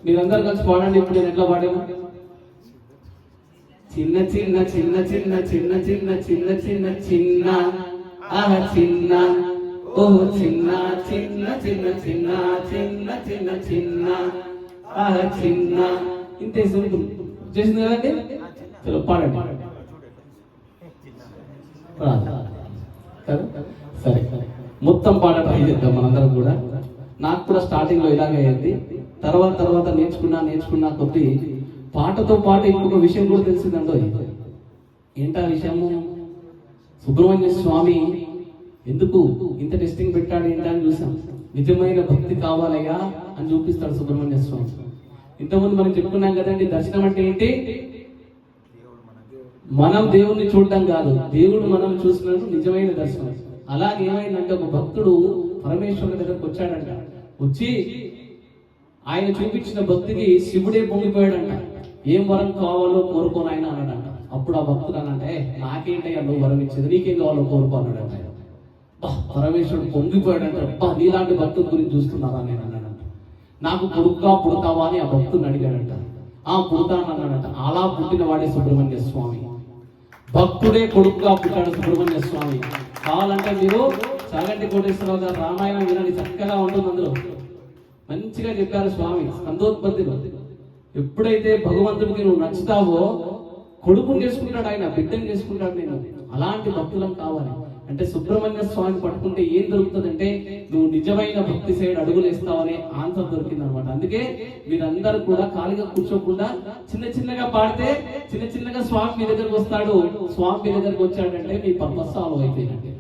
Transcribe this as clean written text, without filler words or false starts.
మీరందరూ కలిసి పాడండి. ఇప్పుడు నేను ఎట్లా పాడాను? చిన్న చిన్న చిన్న చిన్న చిన్న చిన్న చిన్న చిన్న చిన్న ఆహ చిన్న ఓ చిన్న చిన్న చిన్న చిన్న చిన్న చిన్న చిన్న ఆహ చిన్న. ఇంతే సింపుల్. చేసింది కదండి? చలో పాడండి. సరే మొత్తం పాట ట్రై చేద్దాం మనందరం కూడా. నాకు కూడా స్టార్టింగ్ లో ఇలాగే అయింది. తర్వాత నేర్చుకున్నా కొద్ది పాటతో పాటు ఇంకొక విషయం కూడా తెలిసిందండో. ఏంటా విషయము? సుబ్రహ్మణ్య స్వామి ఎందుకు ఇంత టెస్టింగ్ పెట్టాడు ఏంటని చూసాం. నిజమైన భక్తి కావాలయ్యా అని చూపిస్తాడు సుబ్రహ్మణ్య స్వామి. ఇంతకుముందు మనం చెప్పుకున్నాం కదండి, దర్శనం అంటే ఏంటి? మనం దేవుణ్ణి చూడడం కాదు, దేవుడు మనం చూసినట్టు నిజమైన దర్శనం. అలాగే ఏమైందంటే ఒక భక్తుడు పరమేశ్వరుడి దగ్గరకు వచ్చాడంట. వచ్చి ఆయన చూపించిన భక్తికి శివుడే పొంగిపోయాడంట. ఏం వరం కావాలో కోరుకోను ఆయన అన్నాడంట. అప్పుడు ఆ భక్తుడు అనంటే, నాకేంటయ్యా నువ్వు వరం ఇచ్చేది, నీకేం కావాలో కోరుకో అన్నాడంట. పరమేశ్వరుడు పొంగిపోయాడంట. నీలాంటి భక్తుల గురించి చూస్తున్నారా నేను అన్నాడంట. నాకు కొడుకుగా పుడతావా అని ఆ భక్తుడిని అడిగాడంట. పుడతాను అన్నాడంట. అలా పుట్టిన వాడే సుబ్రహ్మణ్య స్వామి. భక్తుడే కొడుకుగా పుట్టాడు సుబ్రహ్మణ్య స్వామి. కావాలంటే మీరు చాగంటి కోటేశ్వరరావు గారు రామాయణం వినండి, చక్కగా ఉంటుంది. అందులో మంచిగా చెప్పారు స్వామి స్కందోత్పత్తిలో. ఎప్పుడైతే భగవంతుడికి నువ్వు నచ్చుతావో కొడుకుని చేసుకుంటాడు ఆయన, బిడ్డను చేసుకుంటాడు. నేను అలాంటి భక్తులం కావాలి. అంటే సుబ్రహ్మణ్య స్వామిని పట్టుకుంటే ఏం దొరుకుతుందంటే నువ్వు నిజమైన భక్తి సైడ్ అడుగులు వేస్తావనే ఆన్సర్ దొరికింది అనమాట. అందుకే మీరందరూ కూడా ఖాళీగా కూర్చోకుండా చిన్నగా పాడితే చిన్నగా స్వామి మీ దగ్గరకు వస్తాడు. స్వామి మీ దగ్గరకు వచ్చాడంటే మీ పర్పస్ సాల్వ్ అయిపోయినట్టే.